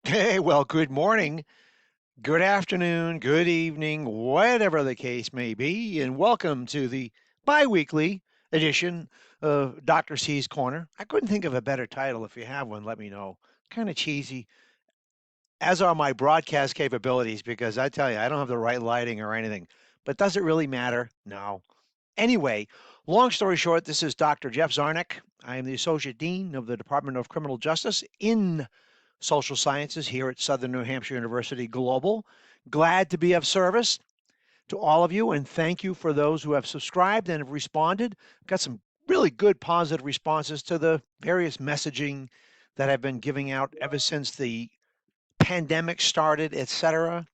Hey, well, good morning, good afternoon, good evening, whatever the case may be, and welcome to the bi-weekly edition of Dr. C's Corner. I couldn't think of a better title. If you have one, let me know. Kind of cheesy, as are my broadcast capabilities, because I tell you, I don't have the right lighting or anything. But does it really matter? No. Anyway, long story short, this is Dr. Jeff Zarnick. I am the Associate Dean of the Department of Criminal Justice in Social Sciences here at Southern New Hampshire University Global. Glad to be of service to all of you, and thank you for those who have subscribed and have responded. Got some really good positive responses to the various messaging that I've been giving out ever since the pandemic started, etc.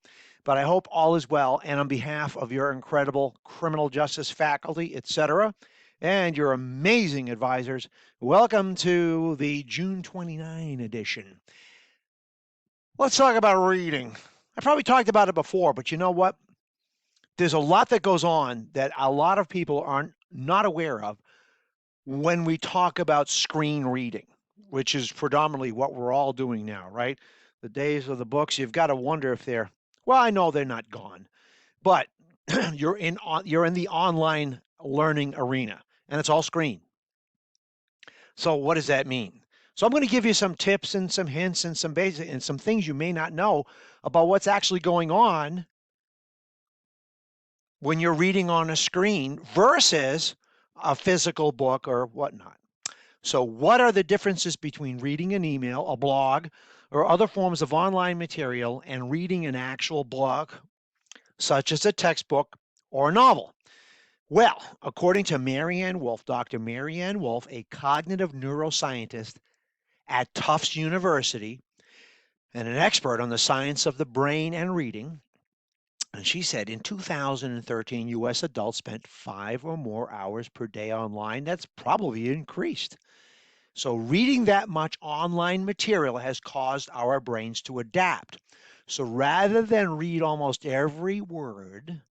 But I hope all is well, and on behalf of your incredible criminal justice faculty, etc., and your amazing advisors, welcome to the June 29 edition. Let's talk about reading. I probably talked about it before, but you know what? There's a lot that goes on that a lot of people aren't not aware of when we talk about screen reading, which is predominantly what we're all doing now, right? The days of the books, you've got to wonder if they're, well, I know they're not gone, but you're in the online learning arena and it's all screen. So what does that mean? So I'm going to give you some tips and some hints and some basic and some things you may not know about what's actually going on when you're reading on a screen versus a physical book or whatnot. So what are the differences between reading an email, a blog, or other forms of online material and reading an actual blog, such as a textbook or a novel? Well, according to Marianne Wolf, Dr. Marianne Wolf, a cognitive neuroscientist at Tufts University and an expert on the science of the brain and reading. And she said in 2013, US adults spent 5 or more hours per day online. That's probably increased. So, reading that much online material has caused our brains to adapt. So, rather than read almost every word,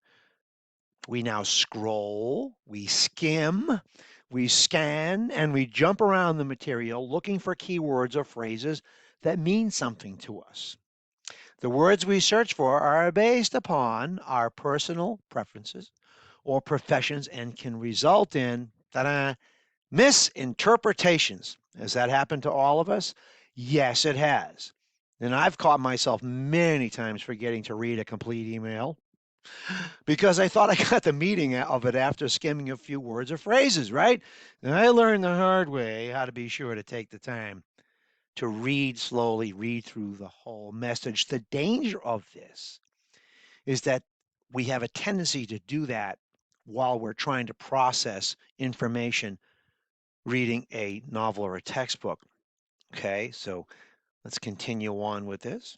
we now scroll, we skim, we scan, and we jump around the material looking for keywords or phrases that mean something to us. The words we search for are based upon our personal preferences or professions and can result in ta-da, misinterpretations. Has that happened to all of us? Yes, it has. And I've caught myself many times forgetting to read a complete email because I thought I got the meaning of it after skimming a few words or phrases, right? And I learned the hard way how to be sure to take the time to read slowly, read through the whole message. The danger of this is that we have a tendency to do that while we're trying to process information reading a novel or a textbook. Okay, so let's continue on with this.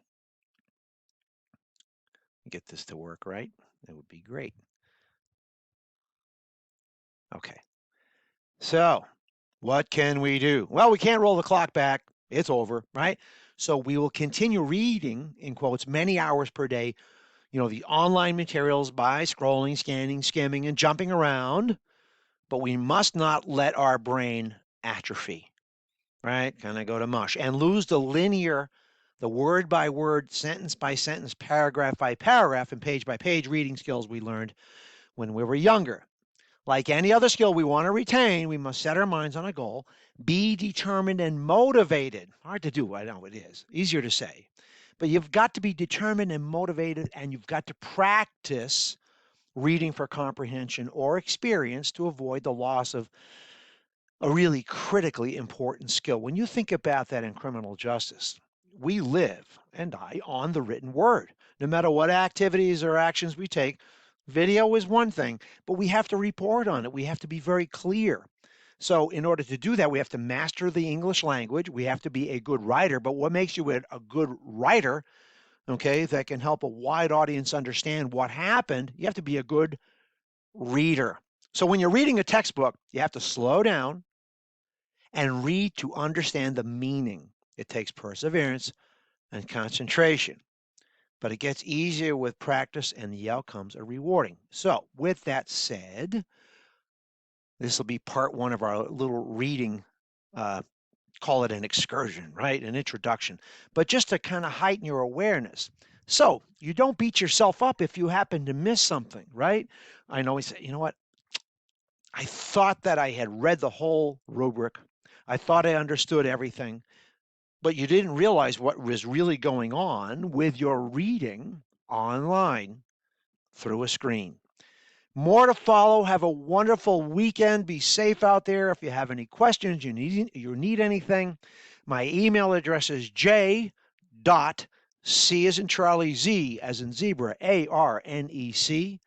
Get this to work right. That would be great. Okay, so what can we do? Well, we can't roll the clock back. It's over, right? So we will continue reading, in quotes, many hours per day, the online materials by scrolling, scanning, skimming, and jumping around, but we must not let our brain atrophy, right? Kind of go to mush and lose the word by word, sentence by sentence, paragraph by paragraph, and page by page reading skills we learned when we were younger. Like any other skill we want to retain, we must set our minds on a goal, be determined and motivated. Hard to do, I know it is. Easier to say. But you've got to be determined and motivated, and you've got to practice reading for comprehension or experience to avoid the loss of a really critically important skill. When you think about that in criminal justice, we live and die on the written word. No matter what activities or actions we take, video is one thing, but we have to report on it. We have to be very clear. So, in order to do that, we have to master the English language. We have to be a good writer. But what makes you a good writer, okay, that can help a wide audience understand what happened? You have to be a good reader. So, when you're reading a textbook, you have to slow down and read to understand the meaning. It takes perseverance and concentration, but it gets easier with practice and the outcomes are rewarding. So, with that said, this will be part one of our little reading call it an excursion, right? An introduction, but just to kind of heighten your awareness. So you don't beat yourself up if you happen to miss something, right? I know we say, you know what? I thought that I had read the whole rubric. I thought I understood everything, but you didn't realize what was really going on with your reading online through a screen. More to follow. Have a wonderful weekend. Be safe out there. If you have any questions, you need anything, my email address is j.c as in Charlie, Z as in zebra, ARNEC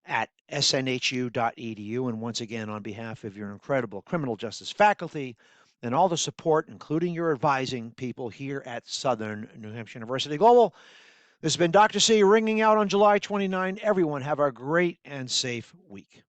at snhu.edu. And once again, on behalf of your incredible criminal justice faculty and all the support, including your advising people here at Southern New Hampshire University Global, this has been Dr. C ringing out on July 29. Everyone have a great and safe week.